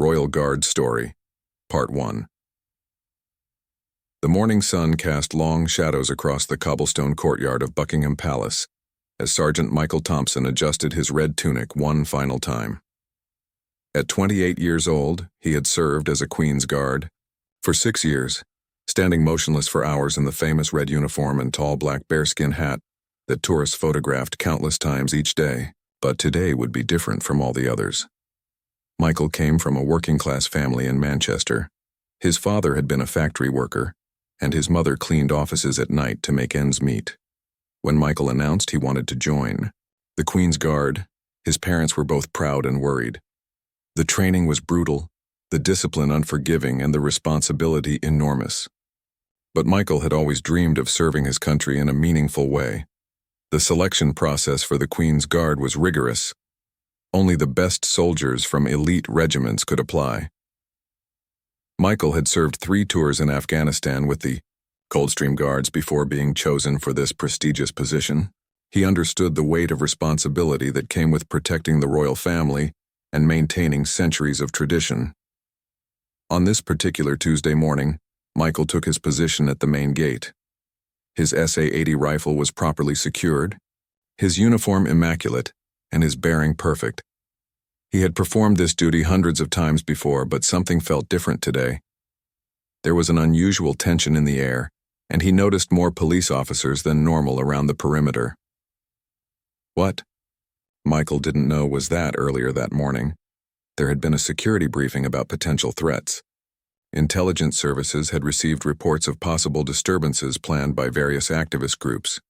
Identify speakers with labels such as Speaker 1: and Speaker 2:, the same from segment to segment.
Speaker 1: Royal Guard Story, Part 1. The morning sun cast long shadows across the cobblestone courtyard of Buckingham Palace as Sergeant Michael Thompson adjusted his red tunic one final time. At 28 years old, he had served as a Queen's Guard. For 6 years, standing motionless for hours in the famous red uniform and tall black bearskin hat that tourists photographed countless times each day, but today would be different from all the others. Michael came from a working-class family in Manchester. His father had been a factory worker, and his mother cleaned offices at night to make ends meet. When Michael announced he wanted to join the Queen's Guard, his parents were both proud and worried. The training was brutal, the discipline unforgiving, and the responsibility enormous. But Michael had always dreamed of serving his country in a meaningful way. The selection process for the Queen's Guard was rigorous. Only the best soldiers from elite regiments could apply. Michael had served 3 tours in Afghanistan with the Coldstream Guards before being chosen for this prestigious position. He understood the weight of responsibility that came with protecting the royal family and maintaining centuries of tradition. On this particular Tuesday morning, Michael took his position at the main gate. His SA-80 rifle was properly secured, his uniform immaculate, and his bearing perfect. He had performed this duty hundreds of times before, but something felt different today. There was an unusual tension in the air, and he noticed more police officers than normal around the perimeter. What? Michael didn't know was that earlier that morning. There had been a security briefing about potential threats. Intelligence services had received reports of possible disturbances planned by various activist groups.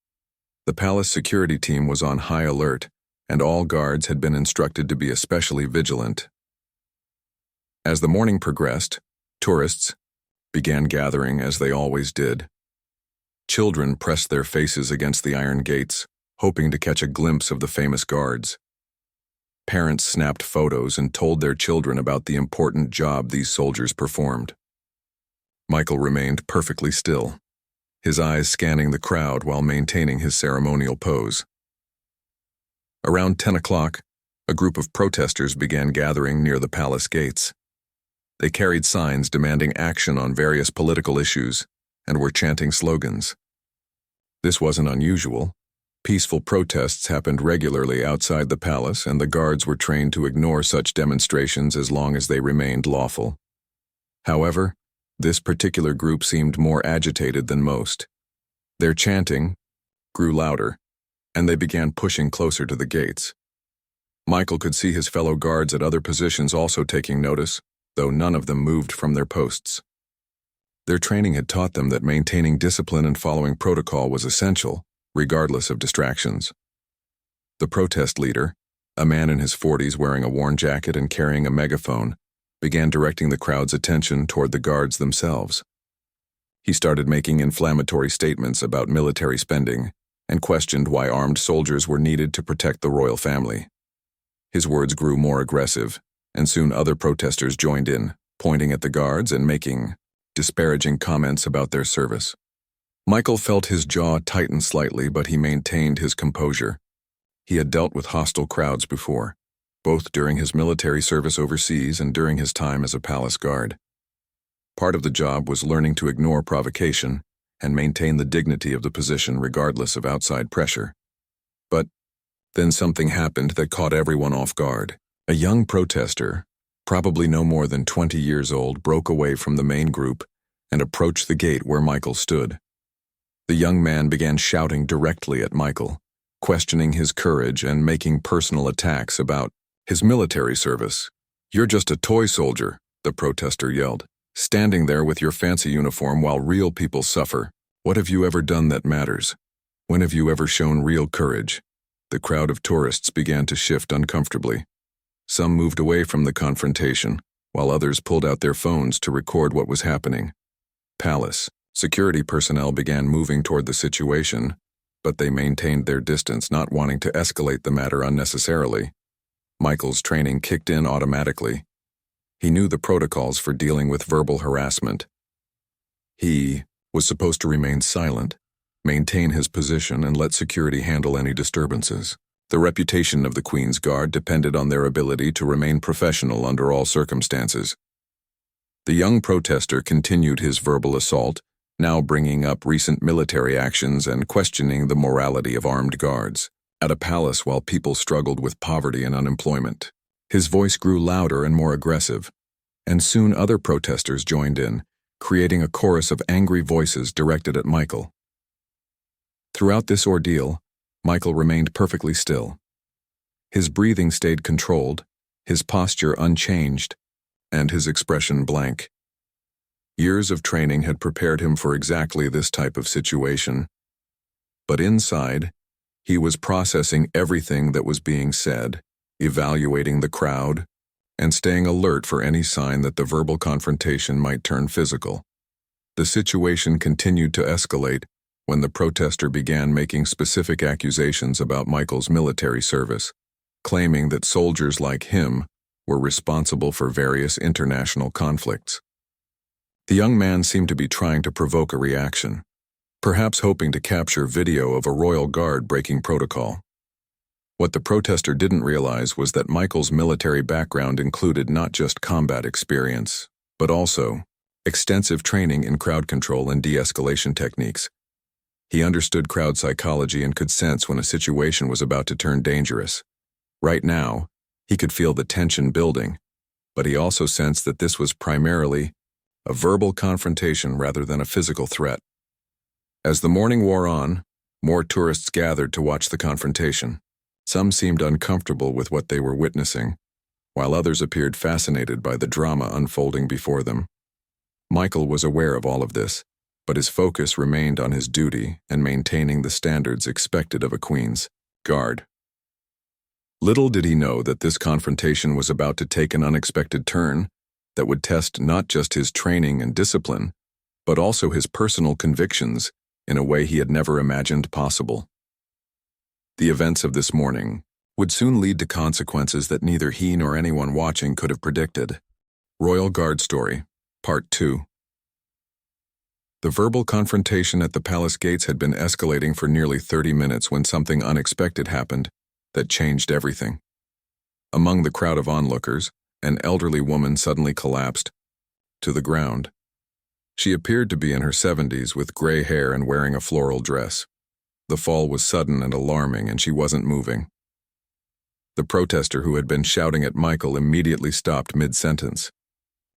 Speaker 1: The palace security team was on high alert, and all guards had been instructed to be especially vigilant. As the morning progressed, tourists began gathering as they always did. Children pressed their faces against the iron gates, hoping to catch a glimpse of the famous guards. Parents snapped photos and told their children about the important job these soldiers performed. Michael remained perfectly still, his eyes scanning the crowd while maintaining his ceremonial pose. Around 10 o'clock, a group of protesters began gathering near the palace gates. They carried signs demanding action on various political issues and were chanting slogans. This wasn't unusual. Peaceful protests happened regularly outside the palace, and the guards were trained to ignore such demonstrations as long as they remained lawful. However, this particular group seemed more agitated than most. Their chanting grew louder, and they began pushing closer to the gates. Michael could see his fellow guards at other positions also taking notice, though none of them moved from their posts. Their training had taught them that maintaining discipline and following protocol was essential, regardless of distractions. The protest leader, a man in his 40s wearing a worn jacket and carrying a megaphone, began directing the crowd's attention toward the guards themselves. He started making inflammatory statements about military spending and questioned why armed soldiers were needed to protect the royal family. His words grew more aggressive, and soon other protesters joined in, pointing at the guards and making disparaging comments about their service. Michael felt his jaw tighten slightly, but he maintained his composure. He had dealt with hostile crowds before, both during his military service overseas and during his time as a palace guard. Part of the job was learning to ignore provocation and maintain the dignity of the position regardless of outside pressure. But then something happened that caught everyone off guard. A young protester, probably no more than 20 years old, broke away from the main group and approached the gate where Michael stood. The young man began shouting directly at Michael, questioning his courage and making personal attacks about his military service. "You're just a toy soldier," the protester yelled, "standing there with your fancy uniform while real people suffer. What have you ever done that matters? When have you ever shown real courage?" The crowd of tourists began to shift uncomfortably. Some moved away from the confrontation, while others pulled out their phones to record what was happening. Palace security personnel began moving toward the situation, but they maintained their distance, not wanting to escalate the matter unnecessarily. Michael's training kicked in automatically. He knew the protocols for dealing with verbal harassment. He was supposed to remain silent, maintain his position, and let security handle any disturbances. The reputation of the Queen's Guard depended on their ability to remain professional under all circumstances. The young protester continued his verbal assault, now bringing up recent military actions and questioning the morality of armed guards, at a palace while people struggled with poverty and unemployment. His voice grew louder and more aggressive, and soon other protesters joined in, creating a chorus of angry voices directed at Michael. Throughout this ordeal, Michael remained perfectly still. His breathing stayed controlled, his posture unchanged, and his expression blank. Years of training had prepared him for exactly this type of situation. But inside, he was processing everything that was being said, evaluating the crowd, and staying alert for any sign that the verbal confrontation might turn physical. The situation continued to escalate when the protester began making specific accusations about Michael's military service, claiming that soldiers like him were responsible for various international conflicts. The young man seemed to be trying to provoke a reaction, perhaps hoping to capture video of a royal guard breaking protocol. What the protester didn't realize was that Michael's military background included not just combat experience, but also extensive training in crowd control and de-escalation techniques. He understood crowd psychology and could sense when a situation was about to turn dangerous. Right now, he could feel the tension building, but he also sensed that this was primarily a verbal confrontation rather than a physical threat. As the morning wore on, more tourists gathered to watch the confrontation. Some seemed uncomfortable with what they were witnessing, while others appeared fascinated by the drama unfolding before them. Michael was aware of all of this, but his focus remained on his duty and maintaining the standards expected of a Queen's Guard. Little did he know that this confrontation was about to take an unexpected turn that would test not just his training and discipline, but also his personal convictions in a way he had never imagined possible. The events of this morning would soon lead to consequences that neither he nor anyone watching could have predicted. Royal Guard Story, Part 2. The verbal confrontation at the palace gates had been escalating for nearly 30 minutes when something unexpected happened that changed everything. Among the crowd of onlookers, an elderly woman suddenly collapsed to the ground. She appeared to be in her 70s with gray hair and wearing a floral dress. The fall was sudden and alarming, and she wasn't moving. The protester who had been shouting at Michael immediately stopped mid-sentence.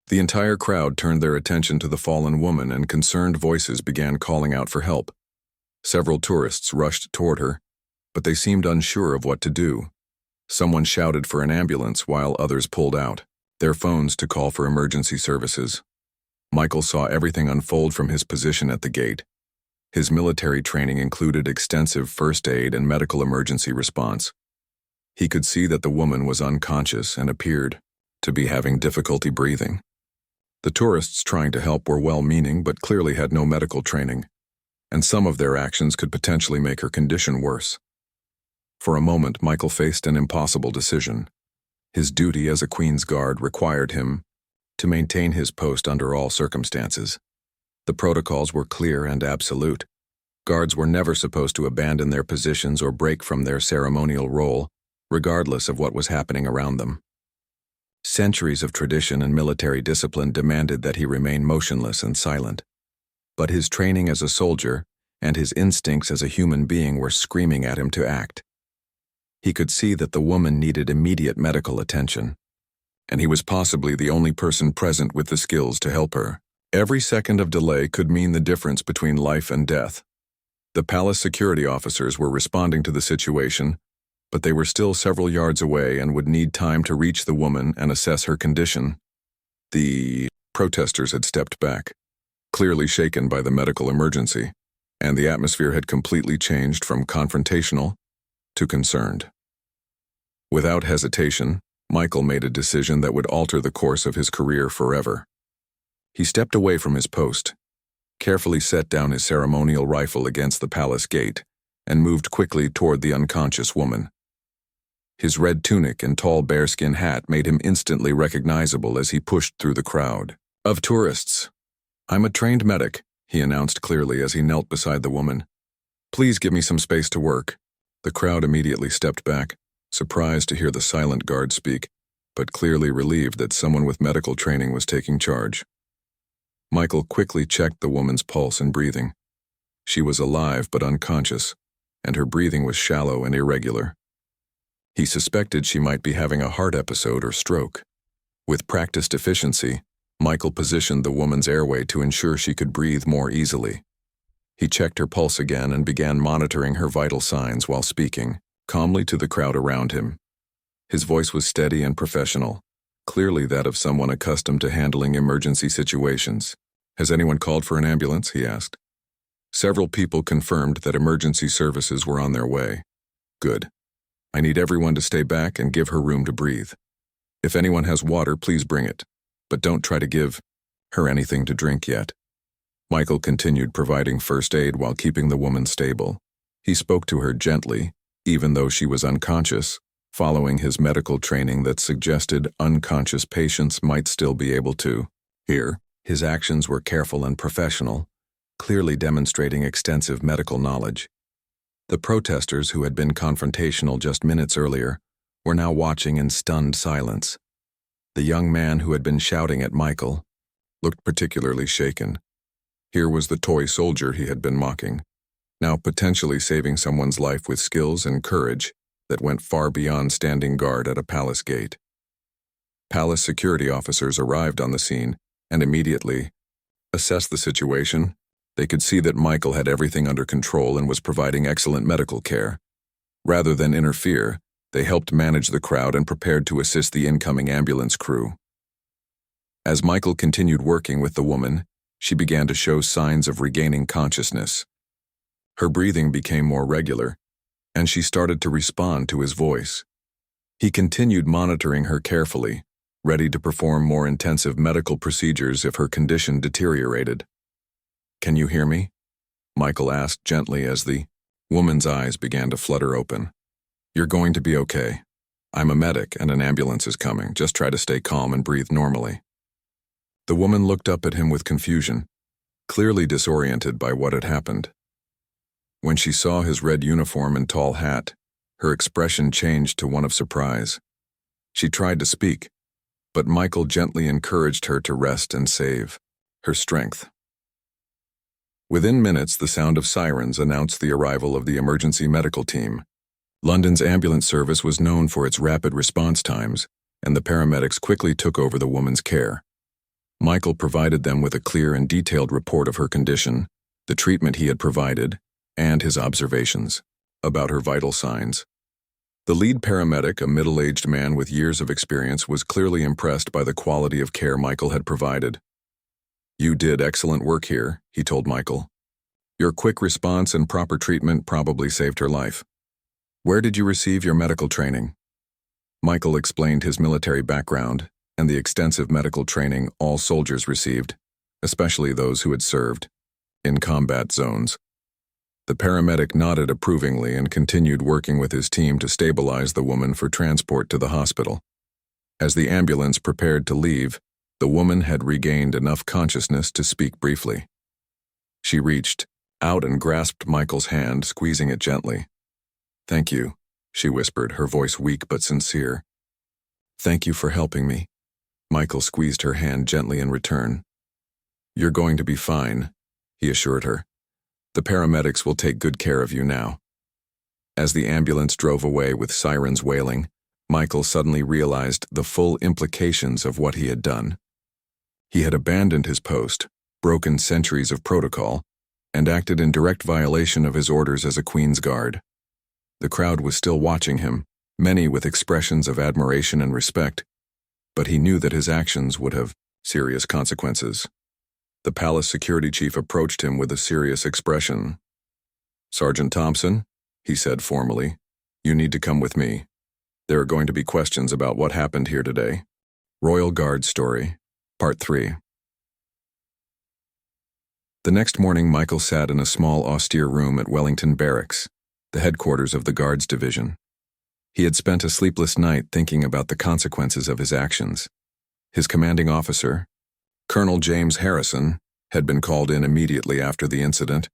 Speaker 1: The entire crowd turned their attention to the fallen woman, and concerned voices began calling out for help. Several tourists rushed toward her, but they seemed unsure of what to do. Someone shouted for an ambulance while others pulled out their phones to call for emergency services. Michael saw everything unfold from his position at the gate. His military training included extensive first aid and medical emergency response. He could see that the woman was unconscious and appeared to be having difficulty breathing. The tourists trying to help were well-meaning but clearly had no medical training, and some of their actions could potentially make her condition worse. For a moment, Michael faced an impossible decision. His duty as a Queen's Guard required him to maintain his post under all circumstances. The protocols were clear and absolute. Guards were never supposed to abandon their positions or break from their ceremonial role, regardless of what was happening around them. Centuries of tradition and military discipline demanded that he remain motionless and silent. But his training as a soldier and his instincts as a human being were screaming at him to act. He could see that the woman needed immediate medical attention, and he was possibly the only person present with the skills to help her. Every second of delay could mean the difference between life and death. The palace security officers were responding to the situation, but they were still several yards away and would need time to reach the woman and assess her condition. The protesters had stepped back, clearly shaken by the medical emergency, and the atmosphere had completely changed from confrontational to concerned. Without hesitation, Michael made a decision that would alter the course of his career forever. He stepped away from his post, carefully set down his ceremonial rifle against the palace gate, and moved quickly toward the unconscious woman. His red tunic and tall bearskin hat made him instantly recognizable as he pushed through the crowd of tourists. "I'm a trained medic," he announced clearly as he knelt beside the woman. "Please give me some space to work." The crowd immediately stepped back, surprised to hear the silent guard speak, but clearly relieved that someone with medical training was taking charge. Michael quickly checked the woman's pulse and breathing. She was alive but unconscious, and her breathing was shallow and irregular. He suspected she might be having a heart episode or stroke. With practiced efficiency, Michael positioned the woman's airway to ensure she could breathe more easily. He checked her pulse again and began monitoring her vital signs while speaking, calmly to the crowd around him. His voice was steady and professional, clearly that of someone accustomed to handling emergency situations. "Has anyone called for an ambulance?" he asked. Several people confirmed that emergency services were on their way. "Good. I need everyone to stay back and give her room to breathe. If anyone has water, please bring it, but don't try to give her anything to drink yet." Michael continued providing first aid while keeping the woman stable. He spoke to her gently, even though she was unconscious, following his medical training that suggested unconscious patients might still be able to hear. His actions were careful and professional, clearly demonstrating extensive medical knowledge. The protesters who had been confrontational just minutes earlier were now watching in stunned silence. The young man who had been shouting at Michael looked particularly shaken. Here was the toy soldier he had been mocking, now potentially saving someone's life with skills and courage that went far beyond standing guard at a palace gate. Palace security officers arrived on the scene and immediately assessed the situation. They could see that Michael had everything under control and was providing excellent medical care. Rather than interfere, they helped manage the crowd and prepared to assist the incoming ambulance crew. As Michael continued working with the woman, she began to show signs of regaining consciousness. Her breathing became more regular, and she started to respond to his voice. He continued monitoring her carefully, ready to perform more intensive medical procedures if her condition deteriorated. "Can you hear me?" Michael asked gently as the woman's eyes began to flutter open. "You're going to be okay. I'm a medic and an ambulance is coming. Just try to stay calm and breathe normally." The woman looked up at him with confusion, clearly disoriented by what had happened. When she saw his red uniform and tall hat, her expression changed to one of surprise. She tried to speak, but Michael gently encouraged her to rest and save her strength. Within minutes, the sound of sirens announced the arrival of the emergency medical team. London's ambulance service was known for its rapid response times, and the paramedics quickly took over the woman's care. Michael provided them with a clear and detailed report of her condition, the treatment he had provided, and his observations about her vital signs. The lead paramedic, a middle-aged man with years of experience, was clearly impressed by the quality of care Michael had provided. "You did excellent work here," he told Michael. "Your quick response and proper treatment probably saved her life. Where did you receive your medical training?" Michael explained his military background and the extensive medical training all soldiers received, especially those who had served in combat zones. The paramedic nodded approvingly and continued working with his team to stabilize the woman for transport to the hospital. As the ambulance prepared to leave, the woman had regained enough consciousness to speak briefly. She reached out and grasped Michael's hand, squeezing it gently. "Thank you," she whispered, her voice weak but sincere. "Thank you for helping me." Michael squeezed her hand gently in return. "You're going to be fine," he assured her. "The paramedics will take good care of you now." As the ambulance drove away with sirens wailing, Michael suddenly realized the full implications of what he had done. He had abandoned his post, broken centuries of protocol, and acted in direct violation of his orders as a Queen's Guard. The crowd was still watching him, many with expressions of admiration and respect, but he knew that his actions would have serious consequences. The palace security chief approached him with a serious expression. "Sergeant Thompson," he said formally, "you need to come with me. There are going to be questions about what happened here today." Royal Guard Story, Part 3. The next morning, Michael sat in a small, austere room at Wellington Barracks, the headquarters of the Guards Division. He had spent a sleepless night thinking about the consequences of his actions. His commanding officer, Colonel James Harrison, had been called in immediately after the incident,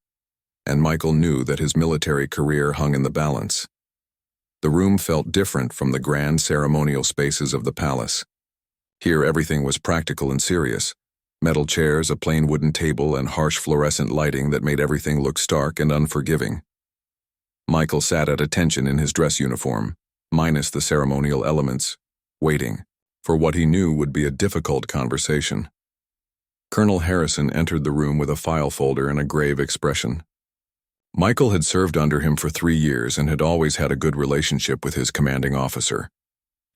Speaker 1: and Michael knew that his military career hung in the balance. The room felt different from the grand ceremonial spaces of the palace. Here everything was practical and serious. Metal chairs, a plain wooden table, and harsh fluorescent lighting that made everything look stark and unforgiving. Michael sat at attention in his dress uniform, minus the ceremonial elements, waiting for what he knew would be a difficult conversation. Colonel Harrison entered the room with a file folder and a grave expression. Michael had served under him for 3 years and had always had a good relationship with his commanding officer.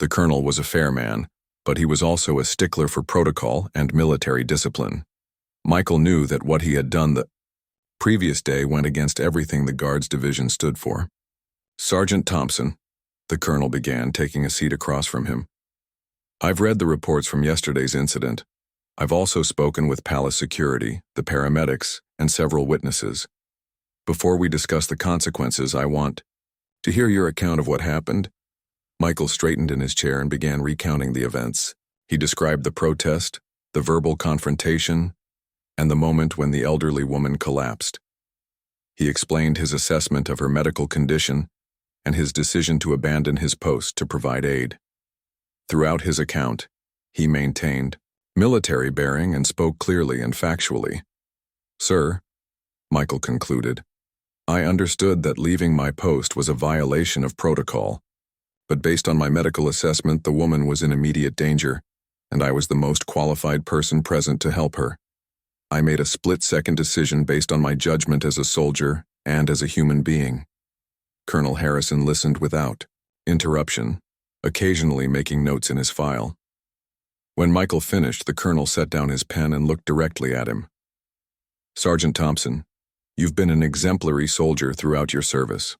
Speaker 1: The colonel was a fair man, but he was also a stickler for protocol and military discipline. Michael knew that what he had done the previous day went against everything the Guards Division stood for. "Sergeant Thompson," the colonel began, taking a seat across from him. "I've read the reports from yesterday's incident. I've also spoken with palace security, the paramedics, and several witnesses. Before we discuss the consequences, I want to hear your account of what happened." Michael straightened in his chair and began recounting the events. He described the protest, the verbal confrontation, and the moment when the elderly woman collapsed. He explained his assessment of her medical condition and his decision to abandon his post to provide aid. Throughout his account, he maintained military bearing and spoke clearly and factually. "Sir," Michael concluded, "I understood that leaving my post was a violation of protocol. But based on my medical assessment, the woman was in immediate danger, and I was the most qualified person present to help her. I made a split-second decision based on my judgment as a soldier and as a human being." Colonel Harrison listened without interruption, occasionally making notes in his file. When Michael finished, the colonel set down his pen and looked directly at him. "Sergeant Thompson, you've been an exemplary soldier throughout your service.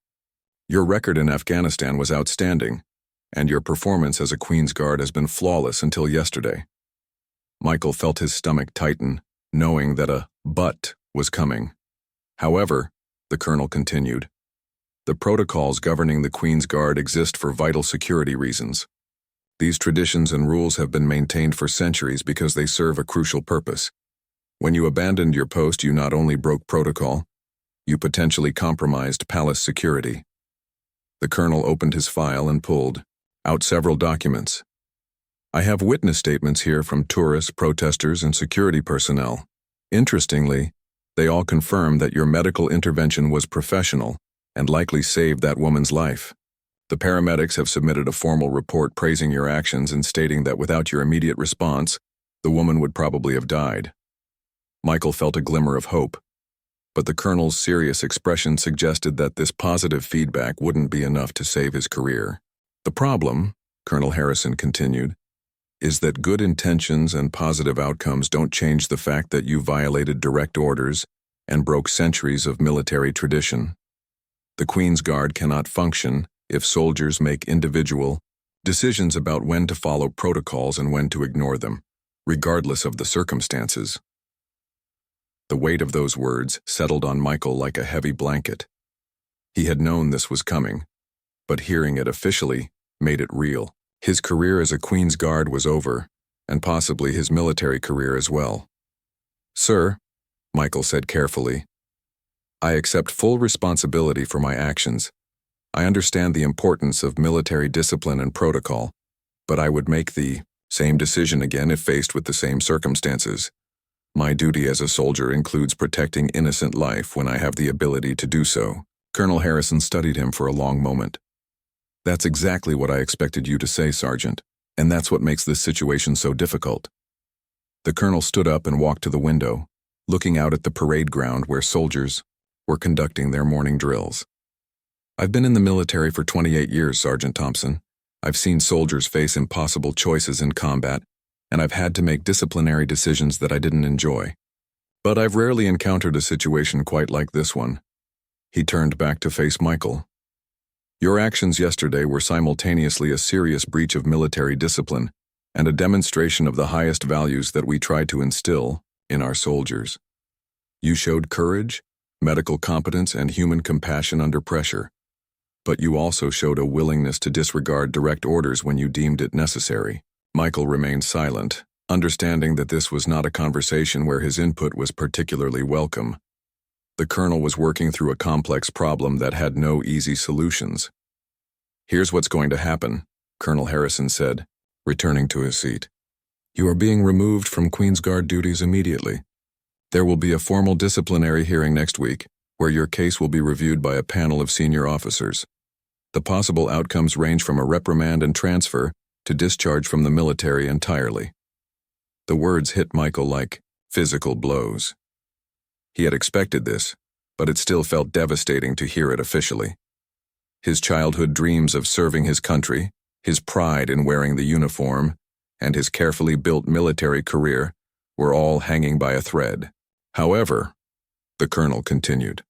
Speaker 1: Your record in Afghanistan was outstanding, and your performance as a Queen's Guard has been flawless until yesterday." Michael felt his stomach tighten, knowing that a "but" was coming. "However," the colonel continued, "the protocols governing the Queen's Guard exist for vital security reasons. These traditions and rules have been maintained for centuries because they serve a crucial purpose. When you abandoned your post, you not only broke protocol, you potentially compromised palace security." The colonel opened his file and pulled out several documents. "I have witness statements here from tourists, protesters, and security personnel. Interestingly, they all confirm that your medical intervention was professional and likely saved that woman's life. The paramedics have submitted a formal report praising your actions and stating that without your immediate response, the woman would probably have died." Michael felt a glimmer of hope, but the colonel's serious expression suggested that this positive feedback wouldn't be enough to save his career. "The problem," Colonel Harrison continued, "is that good intentions and positive outcomes don't change the fact that you violated direct orders and broke centuries of military tradition. The Queen's Guard cannot function if soldiers make individual decisions about when to follow protocols and when to ignore them, regardless of the circumstances." The weight of those words settled on Michael like a heavy blanket. He had known this was coming, but hearing it officially made it real. His career as a Queen's Guard was over, and possibly his military career as well. "Sir," Michael said carefully, "I accept full responsibility for my actions. I understand the importance of military discipline and protocol, but I would make the same decision again if faced with the same circumstances. My duty as a soldier includes protecting innocent life when I have the ability to do so." Colonel Harrison studied him for a long moment. "That's exactly what I expected you to say, Sergeant, and that's what makes this situation so difficult." The colonel stood up and walked to the window, looking out at the parade ground where soldiers were conducting their morning drills. "I've been in the military for 28 years, Sergeant Thompson. I've seen soldiers face impossible choices in combat, and I've had to make disciplinary decisions that I didn't enjoy. But I've rarely encountered a situation quite like this one." He turned back to face Michael. "Your actions yesterday were simultaneously a serious breach of military discipline and a demonstration of the highest values that we try to instill in our soldiers. You showed courage, medical competence, and human compassion under pressure. But you also showed a willingness to disregard direct orders when you deemed it necessary." Michael remained silent, understanding that this was not a conversation where his input was particularly welcome. The colonel was working through a complex problem that had no easy solutions. "Here's what's going to happen," Colonel Harrison said, returning to his seat. "You are being removed from Queen's Guard duties immediately. There will be a formal disciplinary hearing next week, where your case will be reviewed by a panel of senior officers. The possible outcomes range from a reprimand and transfer to discharge from the military entirely." The words hit Michael like physical blows. He had expected this, but it still felt devastating to hear it officially. His childhood dreams of serving his country, his pride in wearing the uniform, and his carefully built military career were all hanging by a thread. "However," the colonel continued,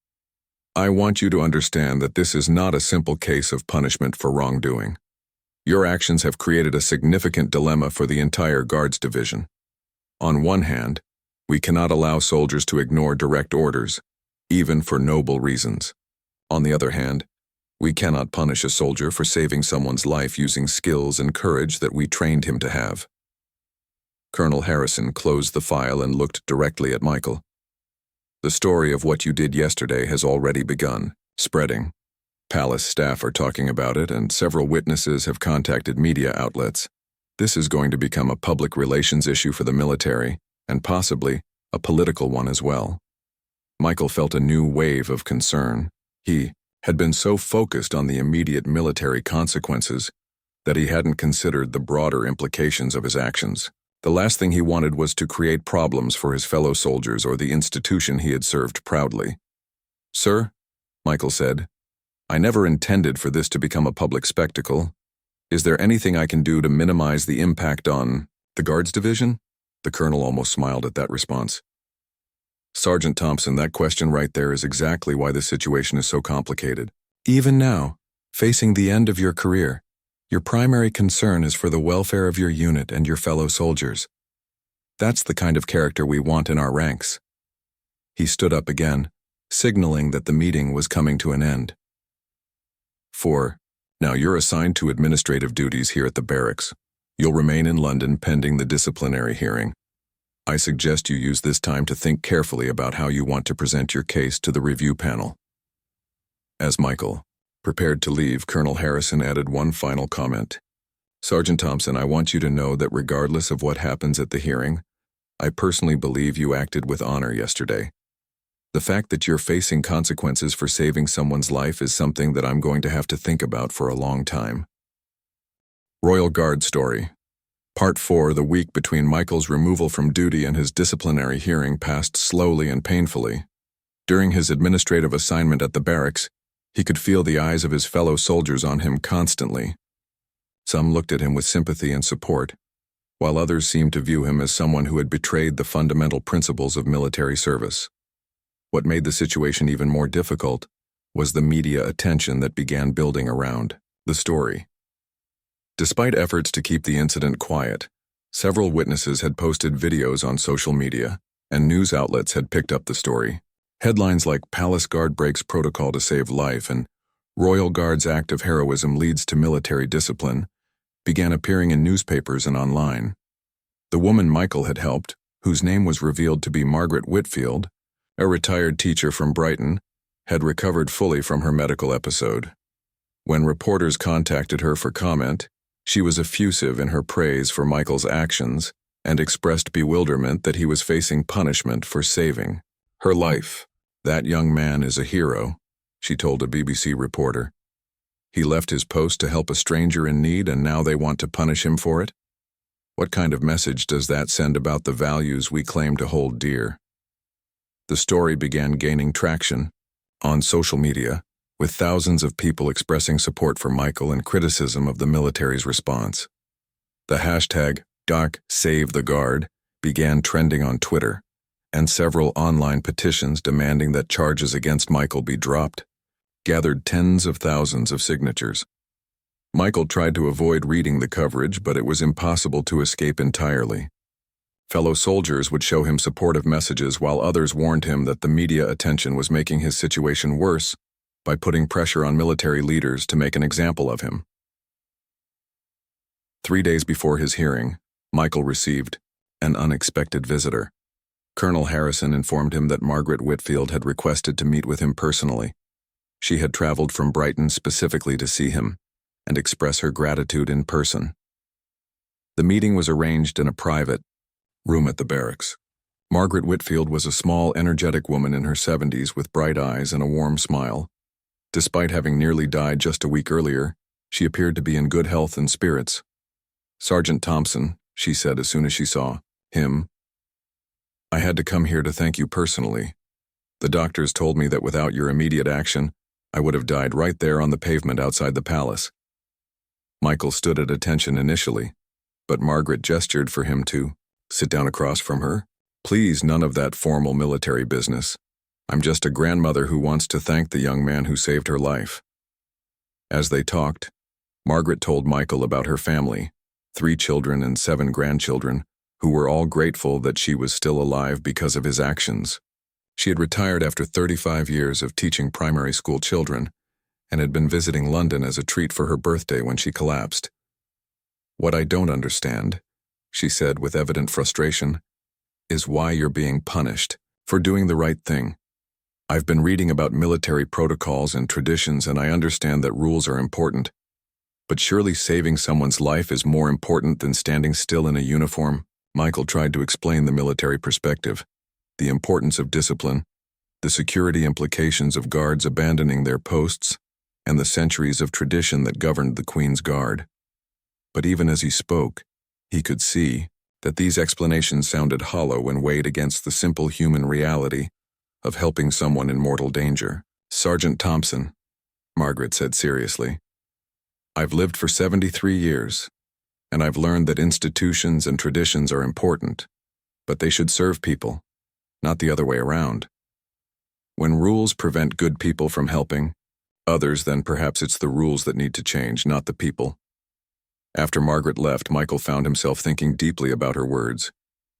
Speaker 1: "I want you to understand that this is not a simple case of punishment for wrongdoing. Your actions have created a significant dilemma for the entire Guards Division. On one hand, we cannot allow soldiers to ignore direct orders, even for noble reasons. On the other hand, we cannot punish a soldier for saving someone's life using skills and courage that we trained him to have." Colonel Harrison closed the file and looked directly at Michael. "The story of what you did yesterday has already begun spreading. Palace staff are talking about it, and several witnesses have contacted media outlets. This is going to become a public relations issue for the military, and possibly a political one as well." Michael felt a new wave of concern. He had been so focused on the immediate military consequences that he hadn't considered the broader implications of his actions. The last thing he wanted was to create problems for his fellow soldiers or the institution he had served proudly. "Sir," Michael said, "I never intended for this to become a public spectacle. Is there anything I can do to minimize the impact on the Guards Division?" The colonel almost smiled at that response. "Sergeant Thompson, that question right there is exactly why this situation is so complicated. Even now, facing the end of your career, your primary concern is for the welfare of your unit and your fellow soldiers. That's the kind of character we want in our ranks." He stood up again, signaling that the meeting was coming to an end. Now you're assigned to administrative duties here at the barracks. You'll remain in London pending the disciplinary hearing. I suggest you use this time to think carefully about how you want to present your case to the review panel." As Michael prepared to leave, Colonel Harrison added one final comment. "Sergeant Thompson, I want you to know that regardless of what happens at the hearing, I personally believe you acted with honor yesterday. The fact that you're facing consequences for saving someone's life is something that I'm going to have to think about for a long time." Royal Guard Story. Part 4. The week between Michael's removal from duty and his disciplinary hearing passed slowly and painfully. During his administrative assignment at the barracks, he could feel the eyes of his fellow soldiers on him constantly. Some looked at him with sympathy and support, while others seemed to view him as someone who had betrayed the fundamental principles of military service. What made the situation even more difficult was the media attention that began building around the story. Despite efforts to keep the incident quiet, several witnesses had posted videos on social media, and news outlets had picked up the story. Headlines like "Palace Guard Breaks Protocol to Save Life" and "Royal Guard's Act of Heroism Leads to Military Discipline" began appearing in newspapers and online. The woman Michael had helped, whose name was revealed to be Margaret Whitfield, a retired teacher from Brighton, had recovered fully from her medical episode. When reporters contacted her for comment, she was effusive in her praise for Michael's actions and expressed bewilderment that he was facing punishment for saving her life. "That young man is a hero," she told a BBC reporter. "He left his post to help a stranger in need, and now they want to punish him for it? What kind of message does that send about the values we claim to hold dear?" The story began gaining traction on social media, with thousands of people expressing support for Michael and criticism of the military's response. The hashtag #DocSaveTheGuard began trending on Twitter, and several online petitions demanding that charges against Michael be dropped gathered tens of thousands of signatures. Michael tried to avoid reading the coverage, but it was impossible to escape entirely. Fellow soldiers would show him supportive messages, while others warned him that the media attention was making his situation worse by putting pressure on military leaders to make an example of him. 3 days before his hearing, Michael received an unexpected visitor. Colonel Harrison informed him that Margaret Whitfield had requested to meet with him personally. She had traveled from Brighton specifically to see him, and express her gratitude in person. The meeting was arranged in a private room at the barracks. Margaret Whitfield was a small, energetic woman in her 70s with bright eyes and a warm smile. Despite having nearly died just a week earlier, she appeared to be in good health and spirits. "Sergeant Thompson," she said as soon as she saw him, "I had to come here to thank you personally. The doctors told me that without your immediate action, I would have died right there on the pavement outside the palace." Michael stood at attention initially, but Margaret gestured for him to sit down across from her. "Please, none of that formal military business. I'm just a grandmother who wants to thank the young man who saved her life." As they talked, Margaret told Michael about her family, 3 children and 7 grandchildren, who were all grateful that she was still alive because of his actions. She had retired after 35 years of teaching primary school children and had been visiting London as a treat for her birthday when she collapsed. "What I don't understand," she said with evident frustration, "is why you're being punished for doing the right thing. I've been reading about military protocols and traditions, and I understand that rules are important. But surely saving someone's life is more important than standing still in a uniform." Michael tried to explain the military perspective, the importance of discipline, the security implications of guards abandoning their posts, and the centuries of tradition that governed the Queen's Guard. But even as he spoke, he could see that these explanations sounded hollow when weighed against the simple human reality of helping someone in mortal danger. "Sergeant Thompson," Margaret said seriously, "I've lived for 73 years, and I've learned that institutions and traditions are important, but they should serve people, not the other way around. When rules prevent good people from helping others, then perhaps it's the rules that need to change, not the people." After Margaret left, Michael found himself thinking deeply about her words.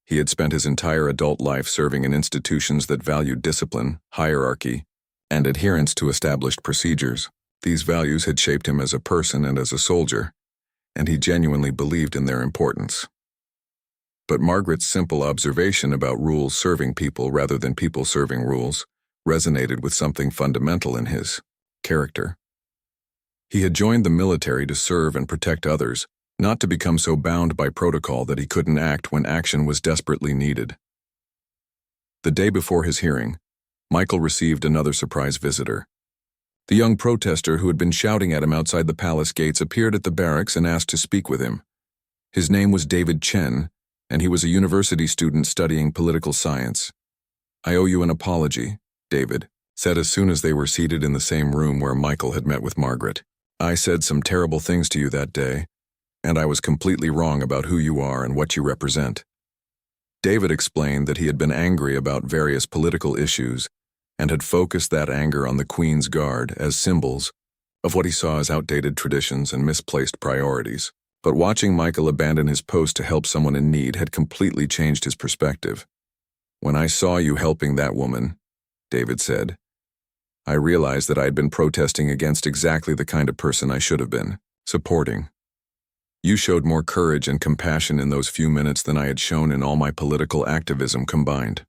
Speaker 1: He had spent his entire adult life serving in institutions that valued discipline, hierarchy, and adherence to established procedures. These values had shaped him as a person and as a soldier, and he genuinely believed in their importance. But Margaret's simple observation about rules serving people rather than people serving rules resonated with something fundamental in his character. He had joined the military to serve and protect others, not to become so bound by protocol that he couldn't act when action was desperately needed. The day before his hearing, Michael received another surprise visitor. The young protester who had been shouting at him outside the palace gates appeared at the barracks and asked to speak with him. His name was David Chen, and he was a university student studying political science. "I owe you an apology," David said as soon as they were seated in the same room where Michael had met with Margaret. "I said some terrible things to you that day, and I was completely wrong about who you are and what you represent." David explained that he had been angry about various political issues and had focused that anger on the Queen's Guard as symbols of what he saw as outdated traditions and misplaced priorities. But watching Michael abandon his post to help someone in need had completely changed his perspective. "When I saw you helping that woman," David said, "I realized that I had been protesting against exactly the kind of person I should have been supporting. You showed more courage and compassion in those few minutes than I had shown in all my political activism combined."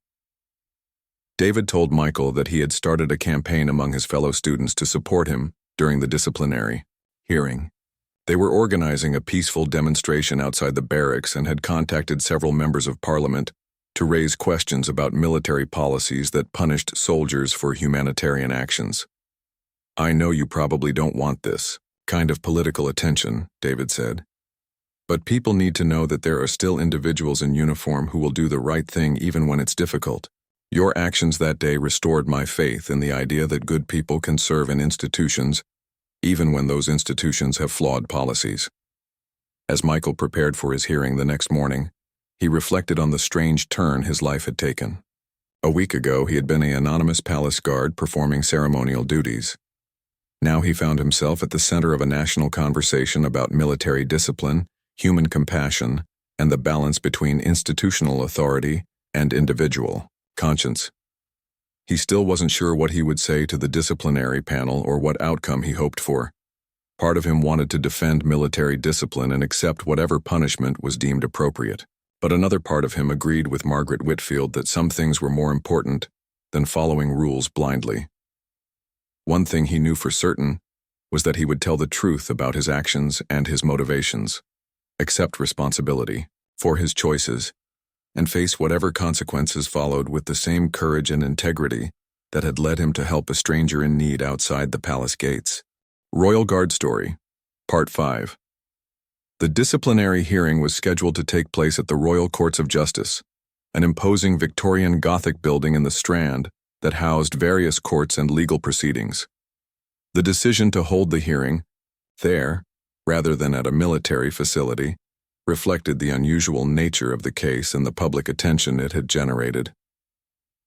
Speaker 1: David told Michael that he had started a campaign among his fellow students to support him during the disciplinary hearing. They were organizing a peaceful demonstration outside the barracks and had contacted several members of parliament to raise questions about military policies that punished soldiers for humanitarian actions. "I know you probably don't want this kind of political attention," David said. "But people need to know that there are still individuals in uniform who will do the right thing even when it's difficult. Your actions that day restored my faith in the idea that good people can serve in institutions, even when those institutions have flawed policies." As Michael prepared for his hearing the next morning, he reflected on the strange turn his life had taken. A week ago, he had been an anonymous palace guard performing ceremonial duties. Now he found himself at the center of a national conversation about military discipline, human compassion, and the balance between institutional authority and individual conscience. He still wasn't sure what he would say to the disciplinary panel or what outcome he hoped for. Part of him wanted to defend military discipline and accept whatever punishment was deemed appropriate. But another part of him agreed with Margaret Whitfield that some things were more important than following rules blindly. One thing he knew for certain was that he would tell the truth about his actions and his motivations, accept responsibility for his choices, and face whatever consequences followed with the same courage and integrity that had led him to help a stranger in need outside the palace gates. Royal Guard Story, Part 5. The disciplinary hearing was scheduled to take place at the Royal Courts of Justice, an imposing Victorian Gothic building in the Strand that housed various courts and legal proceedings. The decision to hold the hearing there, rather than at a military facility, reflected the unusual nature of the case and the public attention it had generated.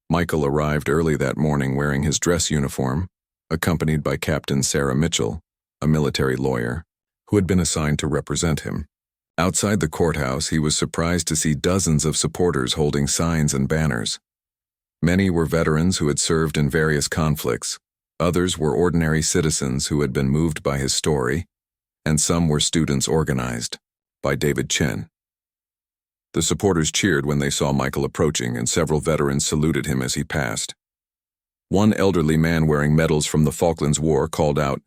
Speaker 1: Michael arrived early that morning wearing his dress uniform, accompanied by Captain Sarah Mitchell, a military lawyer, who had been assigned to represent him. Outside the courthouse, he was surprised to see dozens of supporters holding signs and banners. Many were veterans who had served in various conflicts, others were ordinary citizens who had been moved by his story, and some were students organized by David Chen. The supporters cheered when they saw Michael approaching, and several veterans saluted him as he passed. One elderly man wearing medals from the Falklands War called out,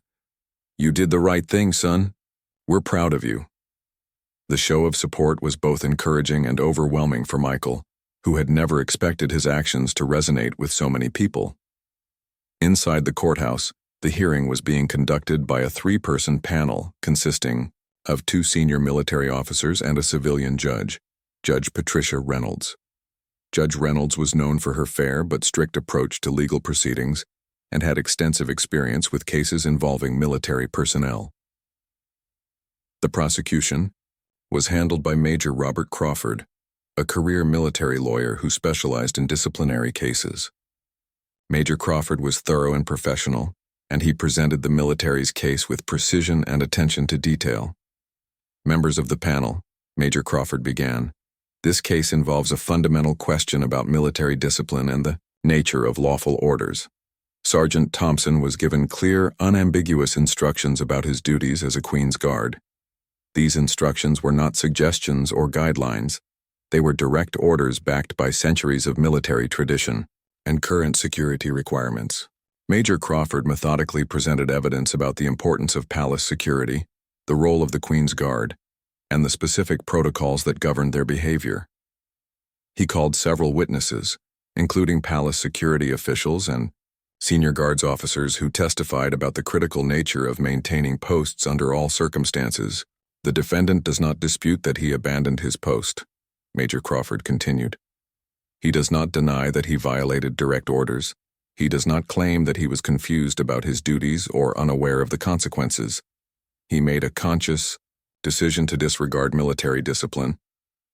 Speaker 1: "You did the right thing, son. We're proud of you." The show of support was both encouraging and overwhelming for Michael, who had never expected his actions to resonate with so many people. Inside the courthouse, the hearing was being conducted by a three-person panel consisting of 2 senior military officers and a civilian judge, Judge Patricia Reynolds. Judge Reynolds was known for her fair but strict approach to legal proceedings and had extensive experience with cases involving military personnel. The prosecution was handled by Major Robert Crawford, a career military lawyer who specialized in disciplinary cases. Major Crawford was thorough and professional, and he presented the military's case with precision and attention to detail. Members of the panel, Major Crawford began, "This case involves a fundamental question about military discipline and the nature of lawful orders. Sergeant Thompson was given clear, unambiguous instructions about his duties as a Queen's Guard. These instructions were not suggestions or guidelines. They were direct orders backed by centuries of military tradition and current security requirements." Major Crawford methodically presented evidence about the importance of palace security, the role of the Queen's Guard, and the specific protocols that governed their behavior. He called several witnesses, including palace security officials and senior guards officers who testified about the critical nature of maintaining posts under all circumstances. "The defendant does not dispute that he abandoned his post," Major Crawford continued. "He does not deny that he violated direct orders. He does not claim that he was confused about his duties or unaware of the consequences. He made a conscious decision to disregard military discipline,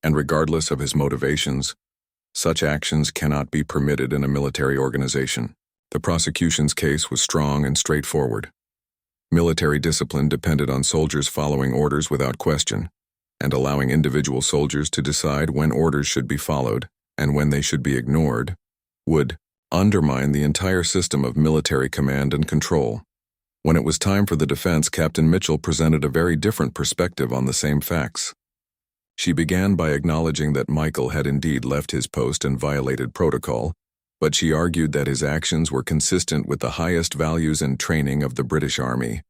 Speaker 1: and regardless of his motivations, such actions cannot be permitted in a military organization." The prosecution's case was strong and straightforward. Military discipline depended on soldiers following orders without question, and allowing individual soldiers to decide when orders should be followed and when they should be ignored would undermine the entire system of military command and control. When it was time for the defense, Captain Mitchell presented a very different perspective on the same facts. She began by acknowledging that Michael had indeed left his post and violated protocol, but she argued that his actions were consistent with the highest values and training of the British Army.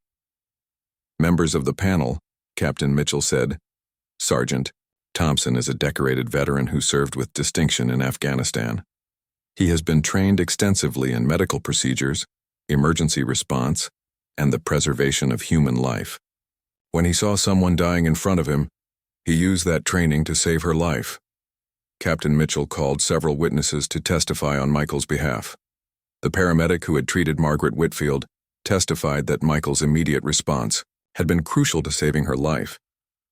Speaker 1: Members of the panel, Captain Mitchell said, "Sergeant Thompson is a decorated veteran who served with distinction in Afghanistan. He has been trained extensively in medical procedures, emergency response, and the preservation of human life. When he saw someone dying in front of him, he used that training to save her life." Captain Mitchell called several witnesses to testify on Michael's behalf. The paramedic who had treated Margaret Whitfield testified that Michael's immediate response had been crucial to saving her life,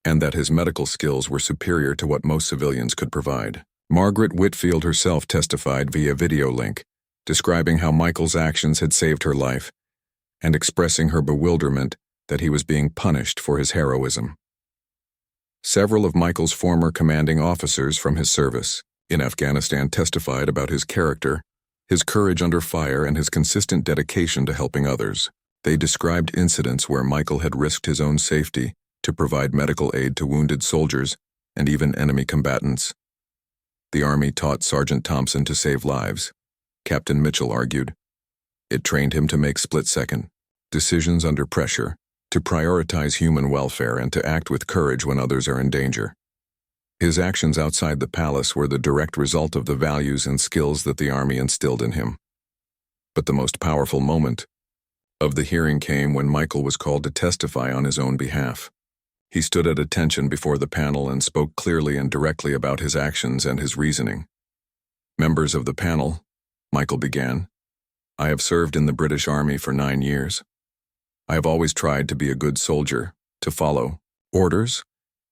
Speaker 1: and that his medical skills were superior to what most civilians could provide. Margaret Whitfield herself testified via video link, describing how Michael's actions had saved her life, and expressing her bewilderment that he was being punished for his heroism. Several of Michael's former commanding officers from his service in Afghanistan testified about his character, his courage under fire, and his consistent dedication to helping others. They described incidents where Michael had risked his own safety to provide medical aid to wounded soldiers and even enemy combatants. The Army taught Sergeant Thompson to save lives, Captain Mitchell argued. It trained him to make split-second, decisions under pressure, to prioritize human welfare and to act with courage when others are in danger. His actions outside the palace were the direct result of the values and skills that the army instilled in him. But the most powerful moment of the hearing came when Michael was called to testify on his own behalf. He stood at attention before the panel and spoke clearly and directly about his actions and his reasoning. "Members of the panel," Michael began, "I have served in the British Army for 9 years. I have always tried to be a good soldier, to follow orders,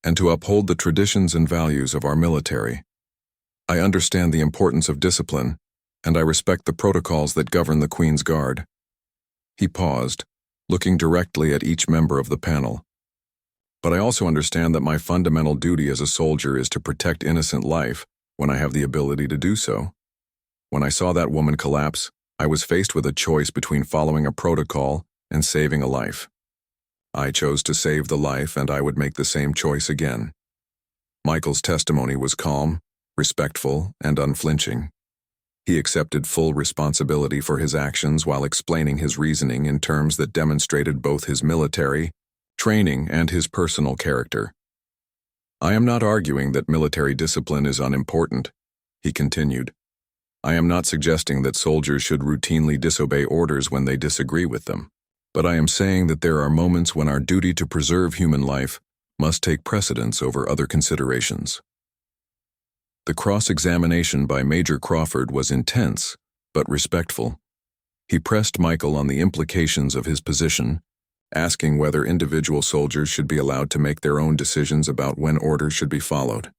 Speaker 1: and to uphold the traditions and values of our military. I understand the importance of discipline, and I respect the protocols that govern the Queen's Guard." He paused, looking directly at each member of the panel. "But I also understand that my fundamental duty as a soldier is to protect innocent life when I have the ability to do so. When I saw that woman collapse, I was faced with a choice between following a protocol and saving a life. I chose to save the life, and I would make the same choice again." Michael's testimony was calm, respectful, and unflinching. He accepted full responsibility for his actions while explaining his reasoning in terms that demonstrated both his military training and his personal character. "I am not arguing that military discipline is unimportant," he continued. "I am not suggesting that soldiers should routinely disobey orders when they disagree with them. But I am saying that there are moments when our duty to preserve human life must take precedence over other considerations." The cross-examination by Major Crawford was intense, but respectful. He pressed Michael on the implications of his position, asking whether individual soldiers should be allowed to make their own decisions about when orders should be followed.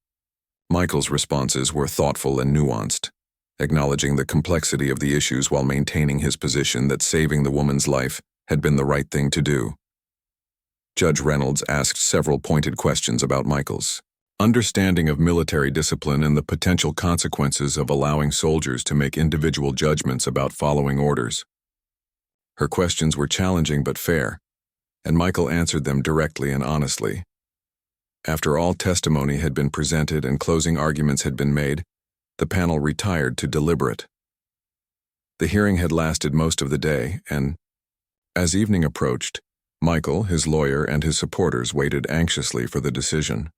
Speaker 1: Michael's responses were thoughtful and nuanced, acknowledging the complexity of the issues while maintaining his position that saving the woman's life had been the right thing to do. Judge Reynolds asked several pointed questions about Michael's understanding of military discipline and the potential consequences of allowing soldiers to make individual judgments about following orders. Her questions were challenging but fair, and Michael answered them directly and honestly. After all testimony had been presented and closing arguments had been made, the panel retired to deliberate. The hearing had lasted most of the day, and as evening approached, Michael, his lawyer, and his supporters waited anxiously for the decision.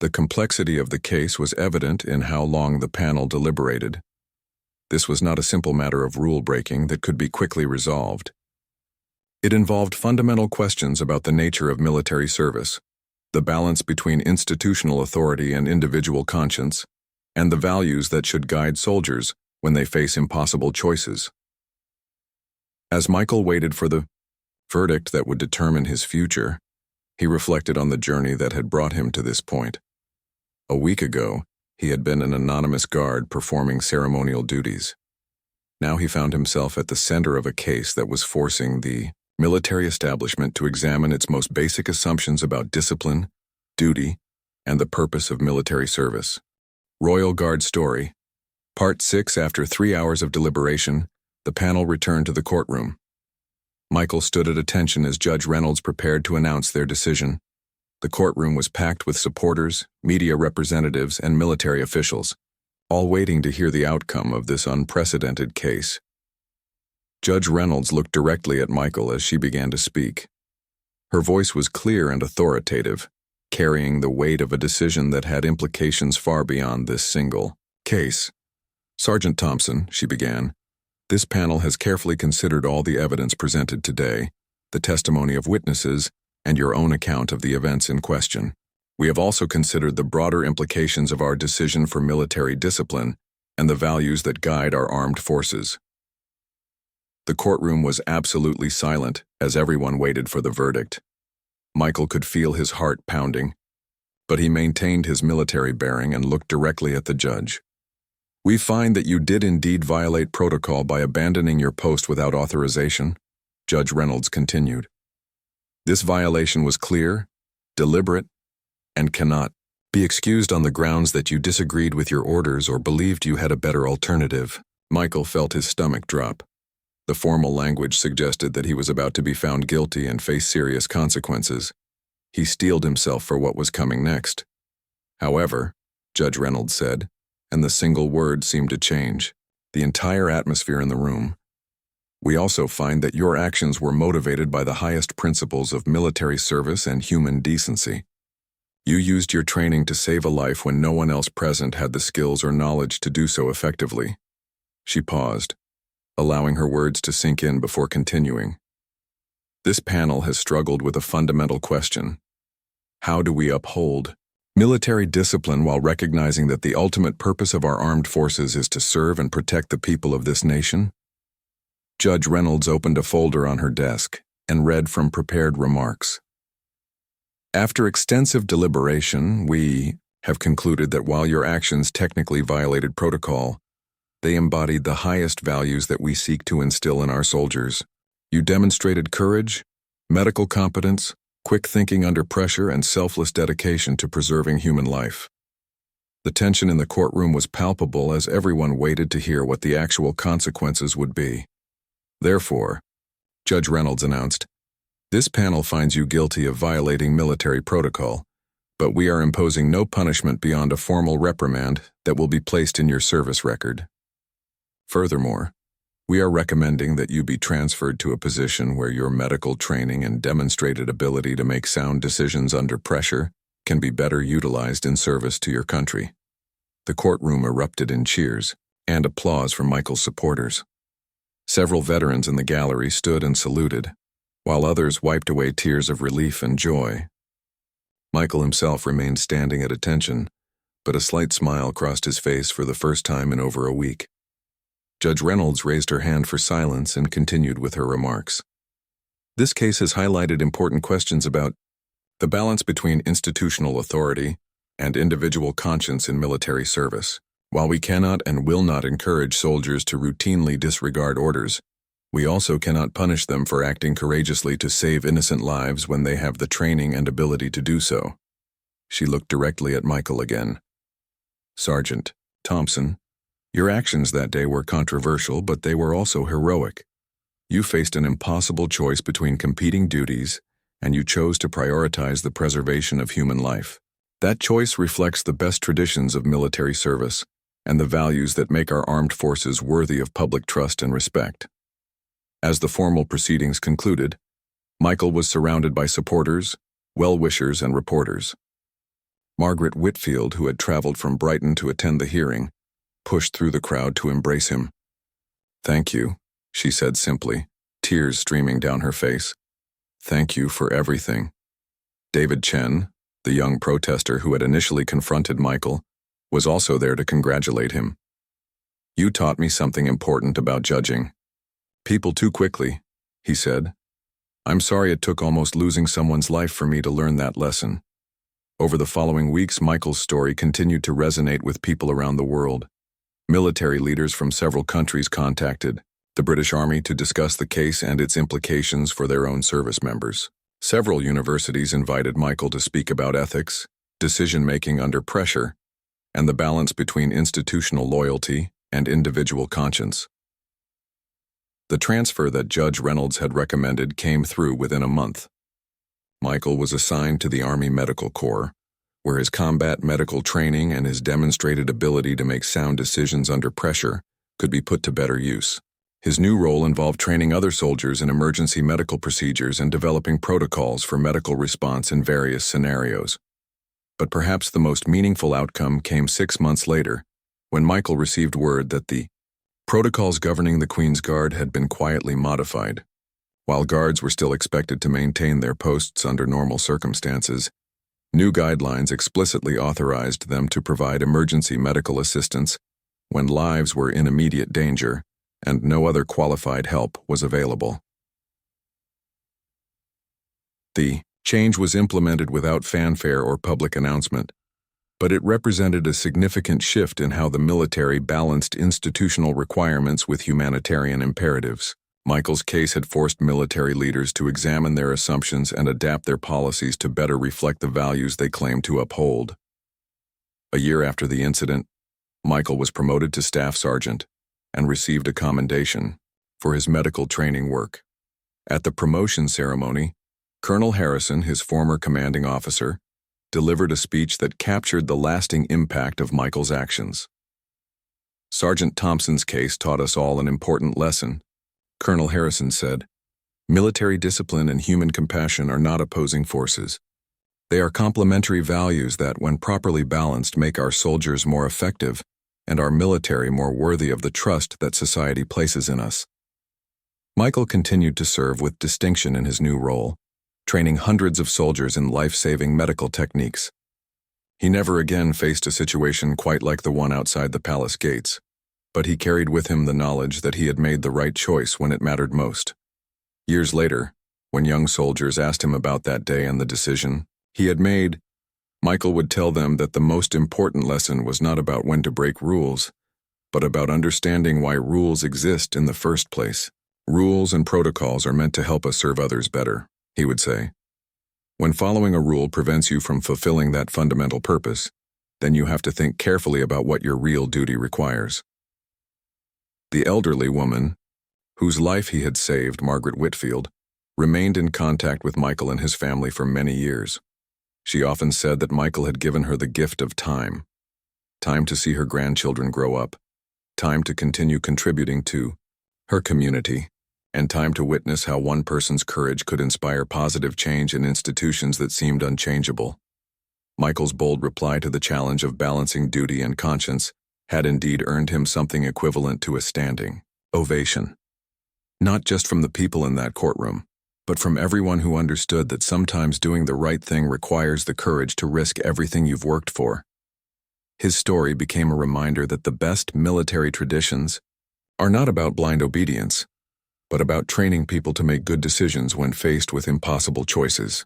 Speaker 1: The complexity of the case was evident in how long the panel deliberated. This was not a simple matter of rule-breaking that could be quickly resolved. It involved fundamental questions about the nature of military service, the balance between institutional authority and individual conscience, and the values that should guide soldiers when they face impossible choices. As Michael waited for the verdict that would determine his future, he reflected on the journey that had brought him to this point. A week ago, he had been an anonymous guard performing ceremonial duties. Now he found himself at the center of a case that was forcing the military establishment to examine its most basic assumptions about discipline, duty, and the purpose of military service. Royal Guard Story, Part 6. After 3 hours of deliberation, the panel returned to the courtroom. Michael stood at attention as Judge Reynolds prepared to announce their decision. The courtroom was packed with supporters, media representatives, and military officials, all waiting to hear the outcome of this unprecedented case. Judge Reynolds looked directly at Michael as she began to speak. Her voice was clear and authoritative, carrying the weight of a decision that had implications far beyond this single case. "Sergeant Thompson," she began, "this panel has carefully considered all the evidence presented today, the testimony of witnesses, and your own account of the events in question. We have also considered the broader implications of our decision for military discipline and the values that guide our armed forces." The courtroom was absolutely silent as everyone waited for the verdict. Michael could feel his heart pounding, but he maintained his military bearing and looked directly at the judge. "We find that you did indeed violate protocol by abandoning your post without authorization," Judge Reynolds continued. "This violation was clear, deliberate, and cannot be excused on the grounds that you disagreed with your orders or believed you had a better alternative." Michael felt his stomach drop. The formal language suggested that he was about to be found guilty and face serious consequences. He steeled himself for what was coming next. "However," Judge Reynolds said, and the single word seemed to change the entire atmosphere in the room. We also find that your actions were motivated by the highest principles of military service and human decency. You used your training to save a life when no one else present had the skills or knowledge to do so effectively. She paused, allowing her words to sink in before continuing. This panel has struggled with a fundamental question. How do we uphold military discipline while recognizing that the ultimate purpose of our armed forces is to serve and protect the people of this nation? Judge Reynolds opened a folder on her desk and read from prepared remarks. After extensive deliberation, we have concluded that while your actions technically violated protocol, they embodied the highest values that we seek to instill in our soldiers. You demonstrated courage, medical competence, quick thinking under pressure, and selfless dedication to preserving human life. The tension in the courtroom was palpable as everyone waited to hear what the actual consequences would be. Therefore, Judge Reynolds announced, "This panel finds you guilty of violating military protocol, but we are imposing no punishment beyond a formal reprimand that will be placed in your service record. Furthermore, we are recommending that you be transferred to a position where your medical training and demonstrated ability to make sound decisions under pressure can be better utilized in service to your country." The courtroom erupted in cheers and applause from Michael's supporters. Several veterans in the gallery stood and saluted, while others wiped away tears of relief and joy. Michael himself remained standing at attention, but a slight smile crossed his face for the first time in over a week. Judge Reynolds raised her hand for silence and continued with her remarks. This case has highlighted important questions about the balance between institutional authority and individual conscience in military service. While we cannot and will not encourage soldiers to routinely disregard orders, we also cannot punish them for acting courageously to save innocent lives when they have the training and ability to do so. She looked directly at Michael again. "Sergeant Thompson, your actions that day were controversial, but they were also heroic. You faced an impossible choice between competing duties, and you chose to prioritize the preservation of human life. That choice reflects the best traditions of military service and the values that make our armed forces worthy of public trust and respect." As the formal proceedings concluded, Michael was surrounded by supporters, well-wishers, and reporters. Margaret Whitfield, who had traveled from Brighton to attend the hearing, pushed through the crowd to embrace him. "Thank you," she said simply, tears streaming down her face. "Thank you for everything." David Chen, the young protester who had initially confronted Michael, was also there to congratulate him. "You taught me something important about judging people too quickly," he said. "I'm sorry it took almost losing someone's life for me to learn that lesson." Over the following weeks, Michael's story continued to resonate with people around the world. Military leaders from several countries contacted the British Army to discuss the case and its implications for their own service members. Several universities invited Michael to speak about ethics, decision-making under pressure, and the balance between institutional loyalty and individual conscience. The transfer that Judge Reynolds had recommended came through within a month. Michael was assigned to the Army Medical Corps, where his combat medical training and his demonstrated ability to make sound decisions under pressure could be put to better use. His new role involved training other soldiers in emergency medical procedures and developing protocols for medical response in various scenarios. But perhaps the most meaningful outcome came 6 months later, when Michael received word that the protocols governing the Queen's Guard had been quietly modified. While guards were still expected to maintain their posts under normal circumstances, new guidelines explicitly authorized them to provide emergency medical assistance when lives were in immediate danger and no other qualified help was available. The change was implemented without fanfare or public announcement, but it represented a significant shift in how the military balanced institutional requirements with humanitarian imperatives. Michael's case had forced military leaders to examine their assumptions and adapt their policies to better reflect the values they claimed to uphold. A year after the incident, Michael was promoted to staff sergeant and received a commendation for his medical training work. At the promotion ceremony, Colonel Harrison, his former commanding officer, delivered a speech that captured the lasting impact of Michael's actions. Sergeant Thompson's case taught us all an important lesson. Colonel Harrison said, "Military discipline and human compassion are not opposing forces. They are complementary values that, when properly balanced, make our soldiers more effective and our military more worthy of the trust that society places in us." Michael continued to serve with distinction in his new role, training hundreds of soldiers in life-saving medical techniques. He never again faced a situation quite like the one outside the palace gates, but he carried with him the knowledge that he had made the right choice when it mattered most. Years later, when young soldiers asked him about that day and the decision he had made, Michael would tell them that the most important lesson was not about when to break rules, but about understanding why rules exist in the first place. "Rules and protocols are meant to help us serve others better," he would say. "When following a rule prevents you from fulfilling that fundamental purpose, then you have to think carefully about what your real duty requires." The elderly woman, whose life he had saved, Margaret Whitfield, remained in contact with Michael and his family for many years. She often said that Michael had given her the gift of time. Time to see her grandchildren grow up, time to continue contributing to her community, and time to witness how one person's courage could inspire positive change in institutions that seemed unchangeable. Michael's bold reply to the challenge of balancing duty and conscience had indeed earned him something equivalent to a standing ovation. Not just from the people in that courtroom, but from everyone who understood that sometimes doing the right thing requires the courage to risk everything you've worked for. His story became a reminder that the best military traditions are not about blind obedience, but about training people to make good decisions when faced with impossible choices.